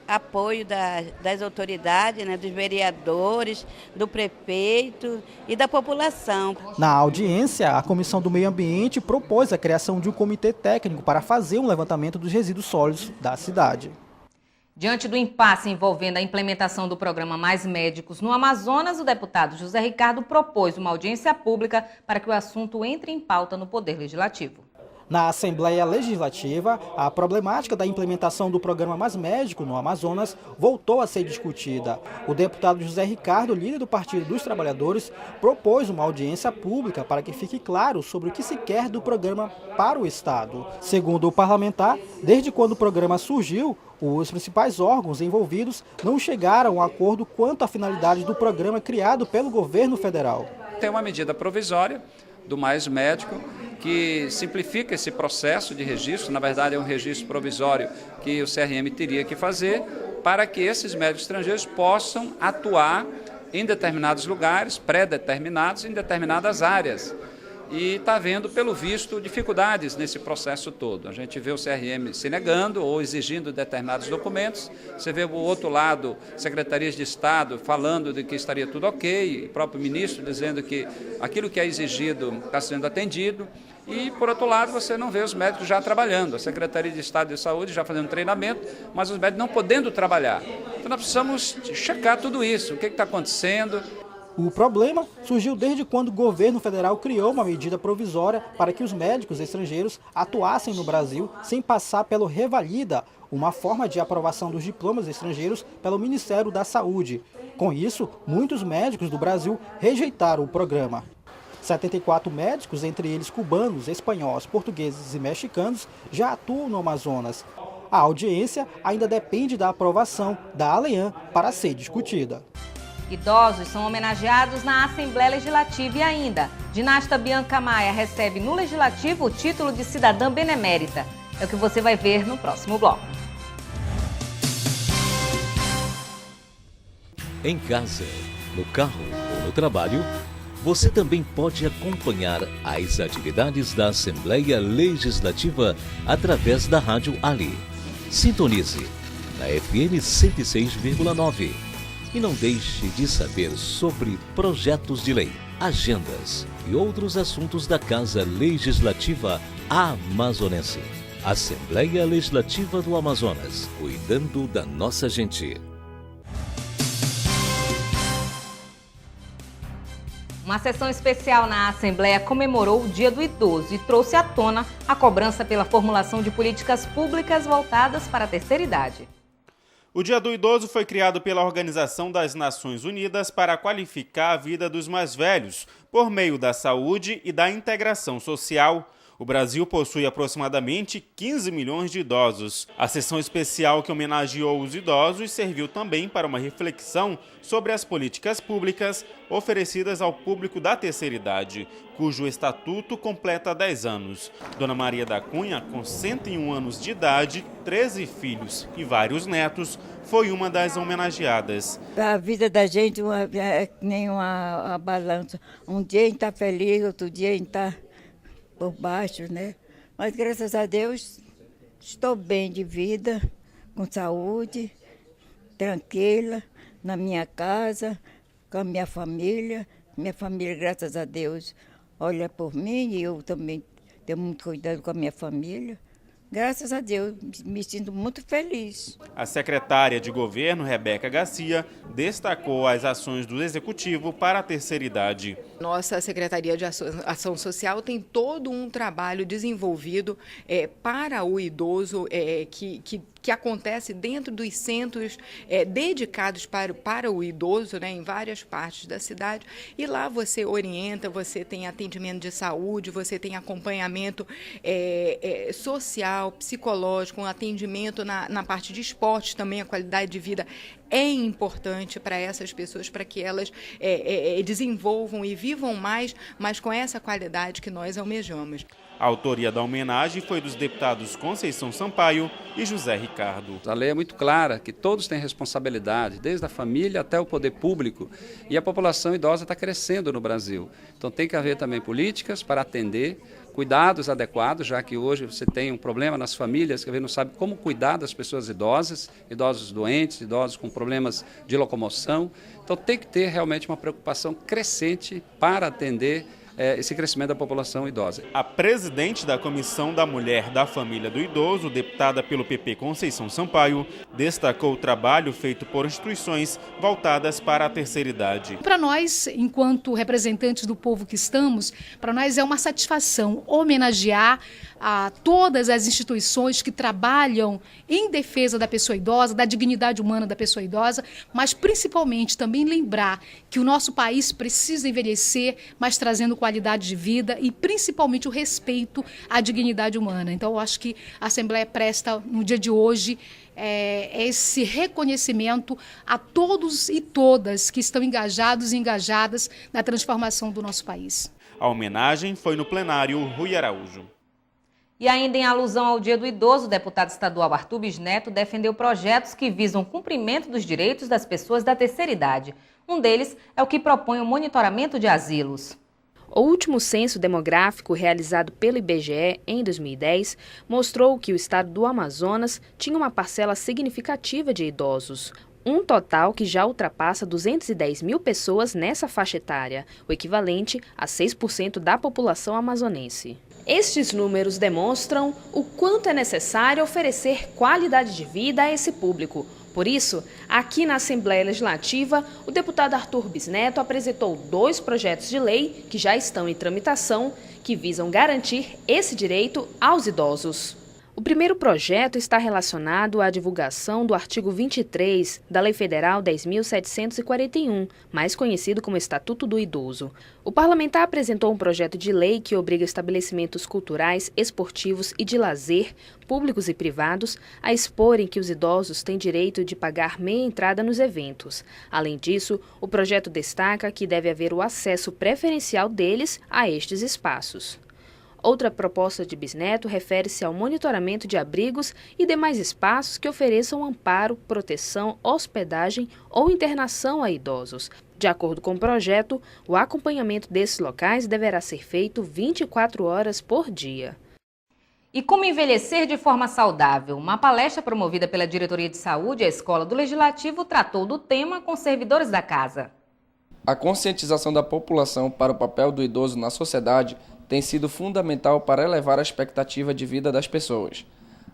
apoio das autoridades, né, dos vereadores, do prefeito e da população. Na audiência, a Comissão do Meio Ambiente propôs a criação de um comitê técnico para fazer um levantamento dos resíduos sólidos da cidade. Diante do impasse envolvendo a implementação do programa Mais Médicos no Amazonas, o deputado José Ricardo propôs uma audiência pública para que o assunto entre em pauta no Poder Legislativo. Na Assembleia Legislativa, a problemática da implementação do programa Mais Médico no Amazonas voltou a ser discutida. O deputado José Ricardo, líder do Partido dos Trabalhadores, propôs uma audiência pública para que fique claro sobre o que se quer do programa para o Estado. Segundo o parlamentar, desde quando o programa surgiu, os principais órgãos envolvidos não chegaram a um acordo quanto à finalidade do programa criado pelo governo federal. Tem uma medida provisória do Mais Médico que simplifica esse processo de registro. Na verdade, é um registro provisório que o CRM teria que fazer para que esses médicos estrangeiros possam atuar em determinados lugares, pré-determinados, em determinadas áreas. E está havendo, pelo visto, dificuldades nesse processo todo. A gente vê o CRM se negando ou exigindo determinados documentos. Você vê o outro lado, secretarias de Estado falando de que estaria tudo ok, o próprio ministro dizendo que aquilo que é exigido está sendo atendido. E, por outro lado, você não vê os médicos já trabalhando, a Secretaria de Estado de Saúde já fazendo treinamento, mas os médicos não podendo trabalhar. Então nós precisamos checar tudo isso, o que está acontecendo. O problema surgiu desde quando o governo federal criou uma medida provisória para que os médicos estrangeiros atuassem no Brasil sem passar pelo Revalida, uma forma de aprovação dos diplomas estrangeiros pelo Ministério da Saúde. Com isso, muitos médicos do Brasil rejeitaram o programa. 74 médicos, entre eles cubanos, espanhóis, portugueses e mexicanos, já atuam no Amazonas. A audiência ainda depende da aprovação da ALEAN para ser discutida. Idosos são homenageados na Assembleia Legislativa e ainda, ginasta Bianca Maia recebe no Legislativo o título de cidadã benemérita. É o que você vai ver no próximo bloco. Em casa, no carro ou no trabalho, você também pode acompanhar as atividades da Assembleia Legislativa através da Rádio Ali. Sintonize na FM 106,9. E não deixe de saber sobre projetos de lei, agendas e outros assuntos da Casa Legislativa Amazonense. Assembleia Legislativa do Amazonas, cuidando da nossa gente. Uma sessão especial na Assembleia comemorou o Dia do Idoso e trouxe à tona a cobrança pela formulação de políticas públicas voltadas para a terceira idade. O Dia do Idoso foi criado pela Organização das Nações Unidas para qualificar a vida dos mais velhos, por meio da saúde e da integração social. O Brasil possui aproximadamente 15 milhões de idosos. A sessão especial que homenageou os idosos serviu também para uma reflexão sobre as políticas públicas oferecidas ao público da terceira idade, cujo estatuto completa 10 anos. Dona Maria da Cunha, com 101 anos de idade, 13 filhos e vários netos, foi uma das homenageadas. A vida da gente é nem uma balança. Um dia a gente está feliz, outro dia a gente está por baixo, né? Mas graças a Deus estou bem de vida, com saúde, tranquila, na minha casa, com a minha família. Minha família, graças a Deus, olha por mim e eu também tenho muito cuidado com a minha família. Graças a Deus, me sinto muito feliz. A secretária de Governo, Rebeca Garcia, destacou as ações do Executivo para a terceira idade. Nossa Secretaria de Ação Social tem todo um trabalho desenvolvido para o idoso que acontece dentro dos centros dedicados para o idoso, né, em várias partes da cidade. E lá você orienta, você tem atendimento de saúde, você tem acompanhamento social, psicológico, um atendimento na parte de esporte também. A qualidade de vida é importante para essas pessoas, para que elas desenvolvam e vivam mais, mas com essa qualidade que nós almejamos. A autoria da homenagem foi dos deputados Conceição Sampaio e José Ricardo. A lei é muito clara, que todos têm responsabilidade, desde a família até o poder público, e a população idosa está crescendo no Brasil. Então tem que haver também políticas para atender, cuidados adequados, já que hoje você tem um problema nas famílias, que a gente não sabe como cuidar das pessoas idosas, idosos doentes, idosos com problemas de locomoção. Então tem que ter realmente uma preocupação crescente para atender esse crescimento da população idosa. A presidente da Comissão da Mulher da Família do Idoso, deputada pelo PP Conceição Sampaio, destacou o trabalho feito por instituições voltadas para a terceira idade. Para nós, enquanto representantes do povo que estamos, para nós é uma satisfação homenagear a todas as instituições que trabalham em defesa da pessoa idosa, da dignidade humana da pessoa idosa, mas principalmente também lembrar que o nosso país precisa envelhecer, mas trazendo qualidade de vida e principalmente o respeito à dignidade humana. Então, eu acho que a Assembleia presta, no dia de hoje, esse reconhecimento a todos e todas que estão engajados e engajadas na transformação do nosso país. A homenagem foi no plenário Rui Araújo. E ainda em alusão ao Dia do Idoso, o deputado estadual Arthur Bisneto defendeu projetos que visam o cumprimento dos direitos das pessoas da terceira idade. Um deles é o que propõe o monitoramento de asilos. O último censo demográfico realizado pelo IBGE em 2010 mostrou que o estado do Amazonas tinha uma parcela significativa de idosos. Um total que já ultrapassa 210 mil pessoas nessa faixa etária, o equivalente a 6% da população amazonense. Estes números demonstram o quanto é necessário oferecer qualidade de vida a esse público. Por isso, aqui na Assembleia Legislativa, o deputado Arthur Bisneto apresentou 2 projetos de lei que já estão em tramitação, que visam garantir esse direito aos idosos. O primeiro projeto está relacionado à divulgação do artigo 23 da Lei Federal 10.741, mais conhecido como Estatuto do Idoso. O parlamentar apresentou um projeto de lei que obriga estabelecimentos culturais, esportivos e de lazer, públicos e privados, a exporem que os idosos têm direito de pagar meia entrada nos eventos. Além disso, o projeto destaca que deve haver o acesso preferencial deles a estes espaços. Outra proposta de Bisneto refere-se ao monitoramento de abrigos e demais espaços que ofereçam amparo, proteção, hospedagem ou internação a idosos. De acordo com o projeto, o acompanhamento desses locais deverá ser feito 24 horas por dia. E como envelhecer de forma saudável? Uma palestra promovida pela Diretoria de Saúde e a Escola do Legislativo tratou do tema com servidores da casa. A conscientização da população para o papel do idoso na sociedade tem sido fundamental para elevar a expectativa de vida das pessoas.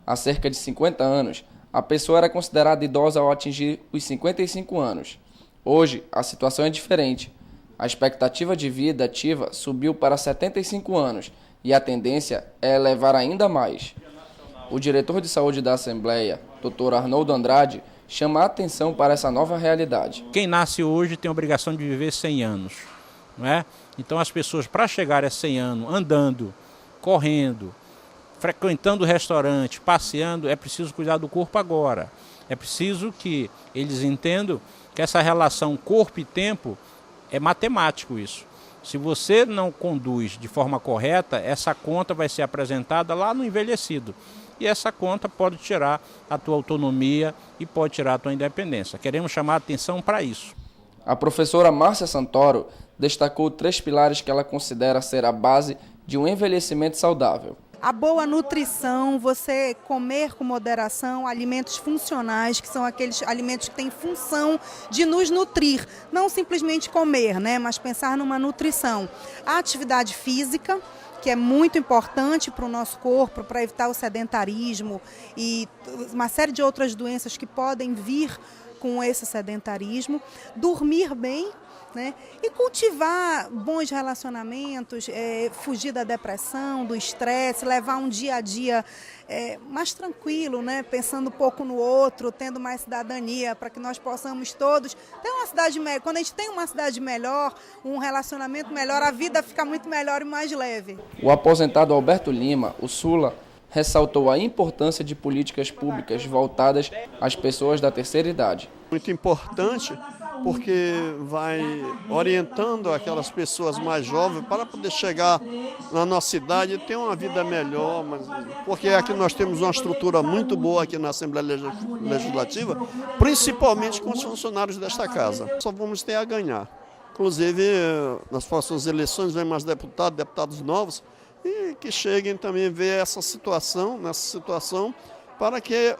Há cerca de 50 anos, a pessoa era considerada idosa ao atingir os 55 anos. Hoje, a situação é diferente. A expectativa de vida ativa subiu para 75 anos e a tendência é elevar ainda mais. O diretor de saúde da Assembleia, Dr. Arnoldo Andrade, chama a atenção para essa nova realidade. Quem nasce hoje tem a obrigação de viver 100 anos. Não é? Então as pessoas, para chegar a 100 anos, andando, correndo, frequentando o restaurante, passeando, é preciso cuidar do corpo agora. É preciso que eles entendam que essa relação corpo e tempo é matemático isso. Se você não conduz de forma correta, essa conta vai ser apresentada lá no envelhecido. E essa conta pode tirar a tua autonomia e pode tirar a tua independência. Queremos chamar a atenção para isso. A professora Márcia Santoro destacou 3 pilares que ela considera ser a base de um envelhecimento saudável. A boa nutrição, você comer com moderação, alimentos funcionais, que são aqueles alimentos que têm função de nos nutrir, não simplesmente comer, né, mas pensar numa nutrição. A atividade física, que é muito importante para o nosso corpo, para evitar o sedentarismo e uma série de outras doenças que podem vir com esse sedentarismo. Dormir bem, né? E cultivar bons relacionamentos, fugir da depressão, do estresse, levar um dia a dia mais tranquilo, né? Pensando um pouco no outro, tendo mais cidadania, para que nós possamos todos ter uma cidade melhor. Quando a gente tem uma cidade melhor, um relacionamento melhor, a vida fica muito melhor e mais leve. O aposentado Alberto Lima, o Sula, ressaltou a importância de políticas públicas voltadas às pessoas da terceira idade. Muito importante, porque vai orientando aquelas pessoas mais jovens para poder chegar na nossa cidade e ter uma vida melhor, porque aqui nós temos uma estrutura muito boa aqui na Assembleia Legislativa, principalmente com os funcionários desta casa. Só vamos ter a ganhar. Inclusive, nas próximas eleições vem mais deputados novos, e que cheguem também a ver nessa situação, para que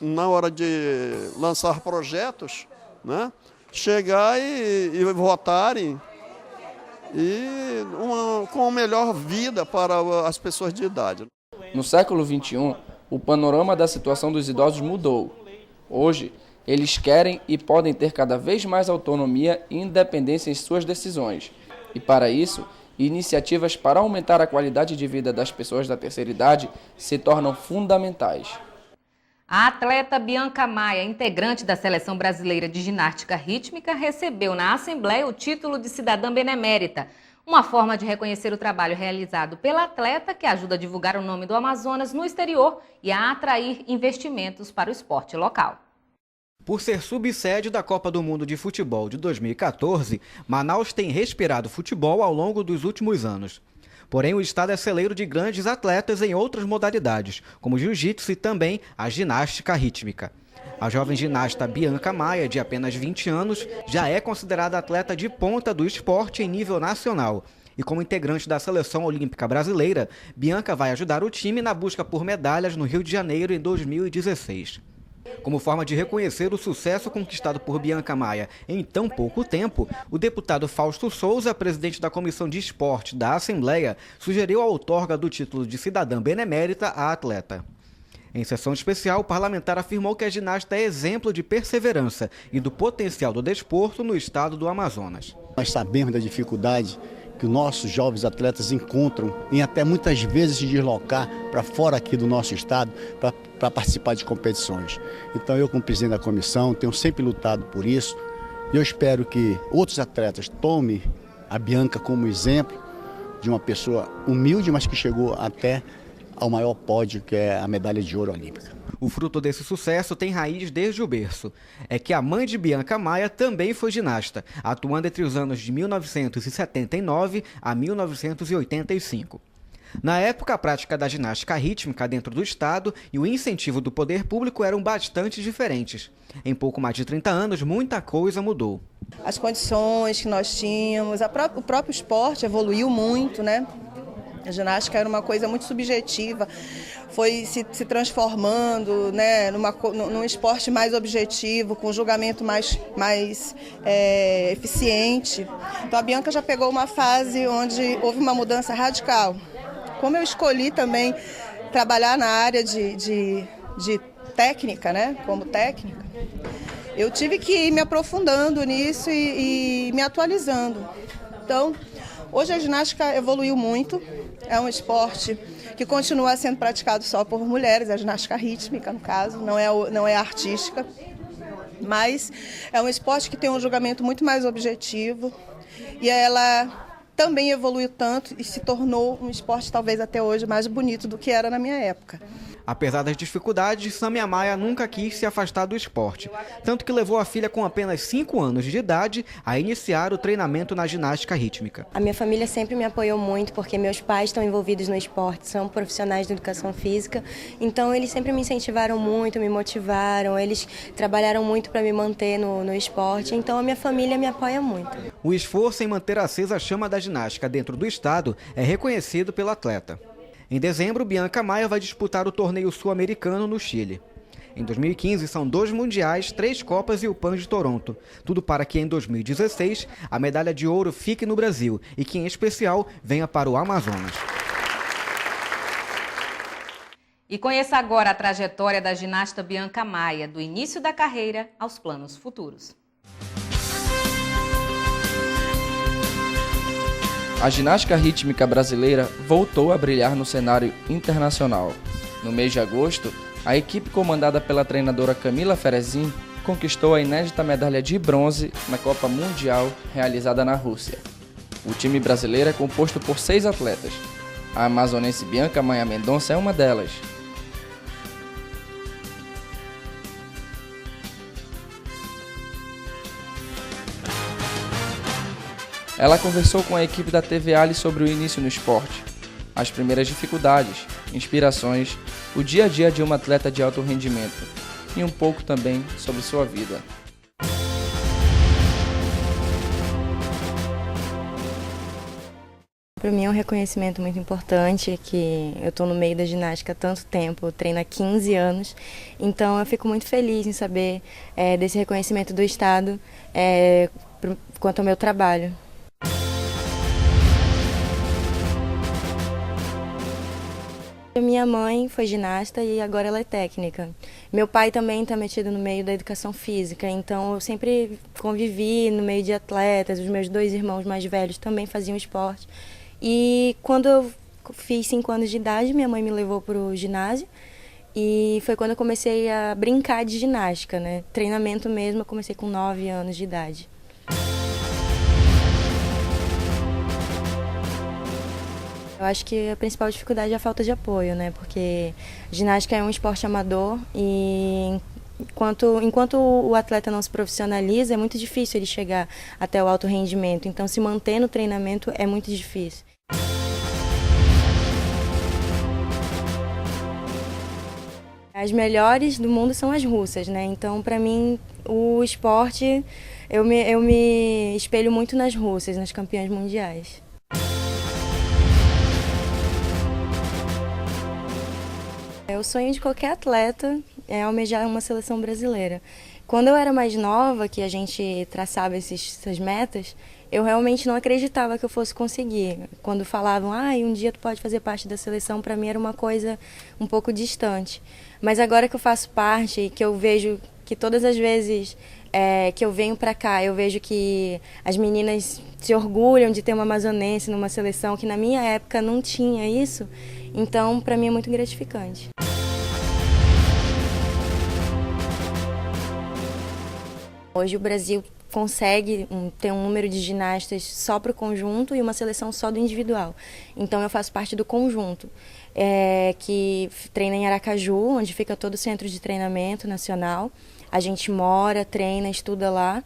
na hora de lançar projetos, né, chegar e votarem com a melhor vida para as pessoas de idade. No século XXI, o panorama da situação dos idosos mudou. Hoje, eles querem e podem ter cada vez mais autonomia e independência em suas decisões. E para isso, e iniciativas para aumentar a qualidade de vida das pessoas da terceira idade se tornam fundamentais. A atleta Bianca Maia, integrante da Seleção Brasileira de Ginástica Rítmica, recebeu na Assembleia o título de cidadã benemérita, uma forma de reconhecer o trabalho realizado pela atleta que ajuda a divulgar o nome do Amazonas no exterior e a atrair investimentos para o esporte local. Por ser subsede da Copa do Mundo de Futebol de 2014, Manaus tem respirado futebol ao longo dos últimos anos. Porém, o estado é celeiro de grandes atletas em outras modalidades, como jiu-jitsu e também a ginástica rítmica. A jovem ginasta Bianca Maia, de apenas 20 anos, já é considerada atleta de ponta do esporte em nível nacional. E como integrante da Seleção Olímpica Brasileira, Bianca vai ajudar o time na busca por medalhas no Rio de Janeiro em 2016. Como forma de reconhecer o sucesso conquistado por Bianca Maia em tão pouco tempo, o deputado Fausto Souza, presidente da Comissão de Esporte da Assembleia, sugeriu a outorga do título de cidadã benemérita à atleta. Em sessão especial, o parlamentar afirmou que a ginasta é exemplo de perseverança e do potencial do desporto no estado do Amazonas. Nós sabemos da dificuldade que os nossos jovens atletas encontram em até muitas vezes se deslocar para fora aqui do nosso estado para participar de competições. Então eu, como presidente da comissão, tenho sempre lutado por isso e eu espero que outros atletas tomem a Bianca como exemplo de uma pessoa humilde, mas que chegou até ao maior pódio, que é a medalha de ouro olímpica. O fruto desse sucesso tem raiz desde o berço. É que a mãe de Bianca Maia também foi ginasta, atuando entre os anos de 1979 a 1985. Na época, a prática da ginástica rítmica dentro do estado e o incentivo do poder público eram bastante diferentes. Em pouco mais de 30 anos, muita coisa mudou. As condições que nós tínhamos, o próprio esporte evoluiu muito, né? A ginástica era uma coisa muito subjetiva, foi se transformando, né, num esporte mais objetivo, com um julgamento mais eficiente. Então a Bianca já pegou uma fase onde houve uma mudança radical. Como eu escolhi também trabalhar na área de técnica, né, como técnica, eu tive que ir me aprofundando nisso e me atualizando. Então, hoje a ginástica evoluiu muito, é um esporte que continua sendo praticado só por mulheres, a ginástica rítmica, no caso, não é artística, mas é um esporte que tem um julgamento muito mais objetivo e ela também evoluiu tanto e se tornou um esporte talvez até hoje mais bonito do que era na minha época. Apesar das dificuldades, Sâmia Maia nunca quis se afastar do esporte, tanto que levou a filha com apenas 5 anos de idade a iniciar o treinamento na ginástica rítmica. A minha família sempre me apoiou muito, porque meus pais estão envolvidos no esporte, são profissionais de educação física, então eles sempre me incentivaram muito, me motivaram, eles trabalharam muito para me manter no esporte, então a minha família me apoia muito. O esforço em manter acesa a chama da ginástica dentro do estado é reconhecido pelo atleta. Em dezembro, Bianca Maia vai disputar o torneio sul-americano no Chile. Em 2015, são 2 mundiais, 3 Copas e o PAN de Toronto. Tudo para que em 2016 a medalha de ouro fique no Brasil e que, em especial, venha para o Amazonas. E conheça agora a trajetória da ginasta Bianca Maia, do início da carreira aos planos futuros. A ginástica rítmica brasileira voltou a brilhar no cenário internacional. No mês de agosto, a equipe comandada pela treinadora Camila Ferezin conquistou a inédita medalha de bronze na Copa Mundial realizada na Rússia. O time brasileiro é composto por 6 atletas. A amazonense Bianca Maia Mendonça é uma delas. Ela conversou com a equipe da TV Ali sobre o início no esporte, as primeiras dificuldades, inspirações, o dia a dia de uma atleta de alto rendimento e um pouco também sobre sua vida. Para mim é um reconhecimento muito importante, que eu estou no meio da ginástica há tanto tempo, eu treino há 15 anos, então eu fico muito feliz em saber desse reconhecimento do Estado quanto ao meu trabalho. Minha mãe foi ginasta e agora ela é técnica. Meu pai também está metido no meio da educação física, então eu sempre convivi no meio de atletas, os meus 2 irmãos mais velhos também faziam esporte. E quando eu fiz 5 anos de idade, minha mãe me levou para o ginásio. E foi quando eu comecei a brincar de ginástica, né? Treinamento mesmo, eu comecei com 9 anos de idade. Eu acho que a principal dificuldade é a falta de apoio, né? Porque ginástica é um esporte amador e enquanto o atleta não se profissionaliza, é muito difícil ele chegar até o alto rendimento. Então, se manter no treinamento é muito difícil. As melhores do mundo são as russas, né? Então, para mim, o esporte, eu me espelho muito nas russas, nas campeãs mundiais. O sonho de qualquer atleta é almejar uma seleção brasileira. Quando eu era mais nova, que a gente traçava essas metas, eu realmente não acreditava que eu fosse conseguir. Quando falavam, um dia tu pode fazer parte da seleção, para mim era uma coisa um pouco distante. Mas agora que eu faço parte e que eu vejo que todas as vezes que eu venho para cá, eu vejo que as meninas se orgulham de ter uma amazonense numa seleção, que na minha época não tinha isso, então para mim é muito gratificante. Hoje o Brasil consegue ter um número de ginastas só para o conjunto e uma seleção só do individual. Então eu faço parte do conjunto, que treina em Aracaju, onde fica todo o centro de treinamento nacional. A gente mora, treina, estuda lá.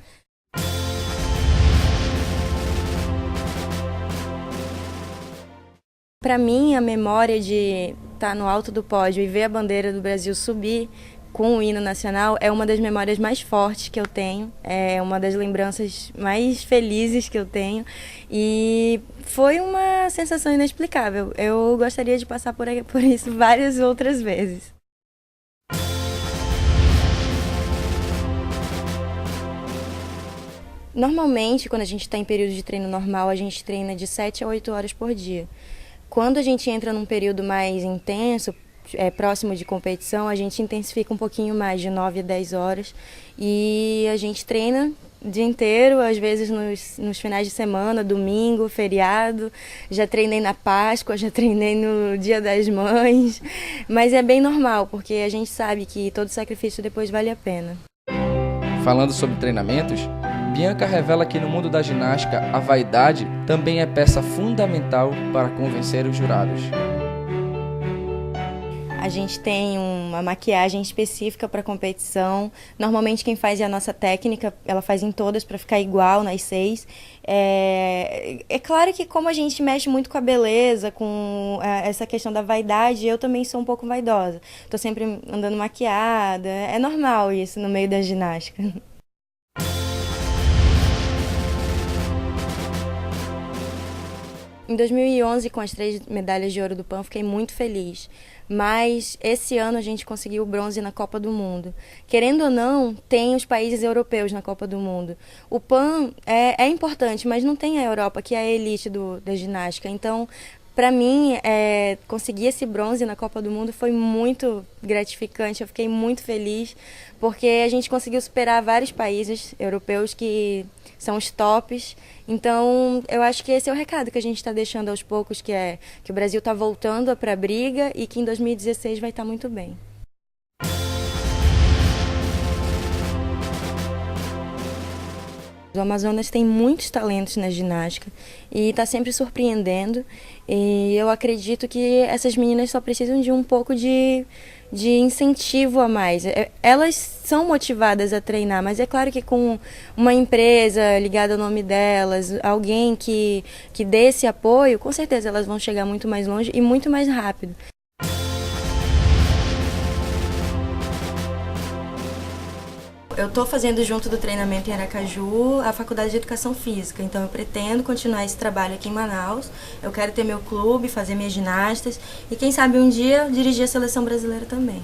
Para mim, a memória de estar no alto do pódio e ver a bandeira do Brasil subir com o hino nacional é uma das memórias mais fortes que eu tenho, é uma das lembranças mais felizes que eu tenho e foi uma sensação inexplicável. Eu gostaria de passar por isso várias outras vezes. Normalmente, quando a gente está em período de treino normal, a gente treina de 7 a 8 horas por dia. Quando a gente entra num período mais intenso, próximo de competição, a gente intensifica um pouquinho mais, de 9 a 10 horas. E a gente treina o dia inteiro, às vezes nos finais de semana, domingo, feriado. Já treinei na Páscoa, já treinei no Dia das Mães. Mas é bem normal, porque a gente sabe que todo sacrifício depois vale a pena. Falando sobre treinamentos, Bianca revela que no mundo da ginástica, a vaidade também é peça fundamental para convencer os jurados. A gente tem uma maquiagem específica para competição. Normalmente quem faz é a nossa técnica, ela faz em todas para ficar igual nas 6. É claro que como a gente mexe muito com a beleza, com essa questão da vaidade, eu também sou um pouco vaidosa. Estou sempre andando maquiada, é normal isso no meio da ginástica. Em 2011, com as 3 medalhas de ouro do PAN, fiquei muito feliz. Mas esse ano a gente conseguiu o bronze na Copa do Mundo. Querendo ou não, tem os países europeus na Copa do Mundo. O PAN é importante, mas não tem a Europa, que é a elite da ginástica. Então, para mim, conseguir esse bronze na Copa do Mundo foi muito gratificante. Eu fiquei muito feliz, porque a gente conseguiu superar vários países europeus que são os tops. Então, eu acho que esse é o recado que a gente está deixando aos poucos, que o Brasil está voltando para a briga e que em 2016 vai estar muito bem. O Amazonas tem muitos talentos na ginástica e está sempre surpreendendo. E eu acredito que essas meninas só precisam de um pouco de incentivo a mais. Elas são motivadas a treinar, mas é claro que com uma empresa ligada ao nome delas, alguém que dê esse apoio, com certeza elas vão chegar muito mais longe e muito mais rápido. Eu estou fazendo junto do treinamento em Aracaju a Faculdade de Educação Física, então eu pretendo continuar esse trabalho aqui em Manaus. Eu quero ter meu clube, fazer minhas ginastas e quem sabe um dia dirigir a seleção brasileira também.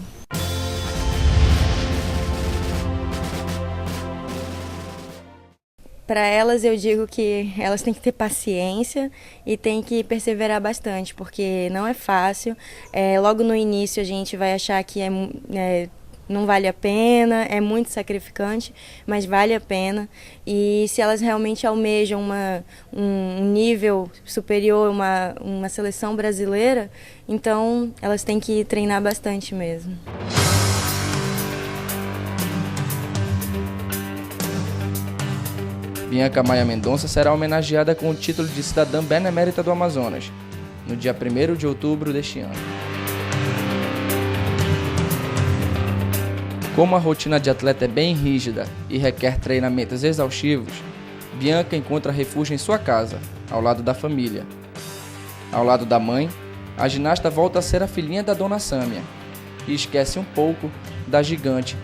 Para elas eu digo que elas têm que ter paciência e têm que perseverar bastante, porque não é fácil. Logo no início a gente vai achar que não vale a pena, é muito sacrificante, mas vale a pena. E se elas realmente almejam um nível superior, uma seleção brasileira, então elas têm que treinar bastante mesmo. Bianca Maia Mendonça será homenageada com o título de Cidadã Benemérita do Amazonas, no dia 1º de outubro deste ano. Como a rotina de atleta é bem rígida e requer treinamentos exaustivos, Bianca encontra refúgio em sua casa, ao lado da família. Ao lado da mãe, a ginasta volta a ser a filhinha da dona Sâmia e esquece um pouco da gigante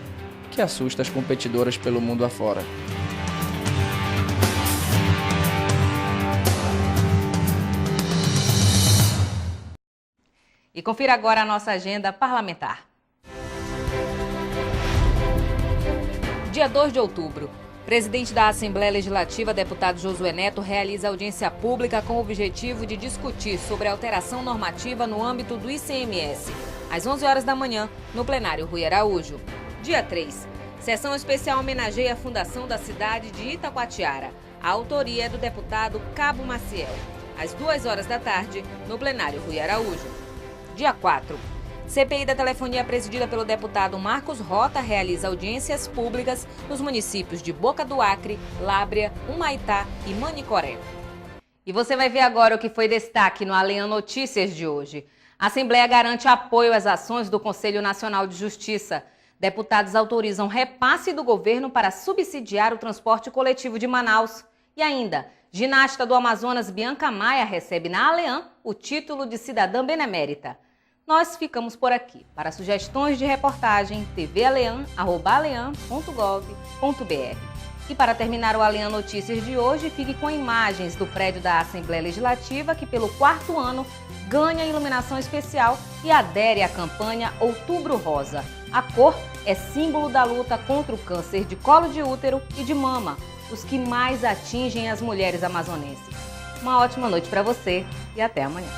que assusta as competidoras pelo mundo afora. E confira agora a nossa agenda parlamentar. Dia 2 de outubro, presidente da Assembleia Legislativa, deputado Josué Neto, realiza audiência pública com o objetivo de discutir sobre a alteração normativa no âmbito do ICMS, às 11 horas da manhã, no plenário Rui Araújo. Dia 3, sessão especial homenageia a fundação da cidade de Itacoatiara. A autoria é do deputado Cabo Maciel, às 2 horas da tarde, no plenário Rui Araújo. Dia 4. CPI da telefonia presidida pelo deputado Marcos Rota realiza audiências públicas nos municípios de Boca do Acre, Lábrea, Humaitá e Manicoré. E você vai ver agora o que foi destaque no Alean Notícias de hoje. A Assembleia garante apoio às ações do Conselho Nacional de Justiça. Deputados autorizam repasse do governo para subsidiar o transporte coletivo de Manaus. E ainda, ginasta do Amazonas Bianca Maia recebe na Alean o título de cidadã benemérita. Nós ficamos por aqui. Para sugestões de reportagem, tvalean@alean.gov.br. E para terminar o Alean Notícias de hoje, fique com imagens do prédio da Assembleia Legislativa, que pelo 4º ano ganha iluminação especial e adere à campanha Outubro Rosa. A cor é símbolo da luta contra o câncer de colo de útero e de mama, os que mais atingem as mulheres amazonenses. Uma ótima noite para você e até amanhã.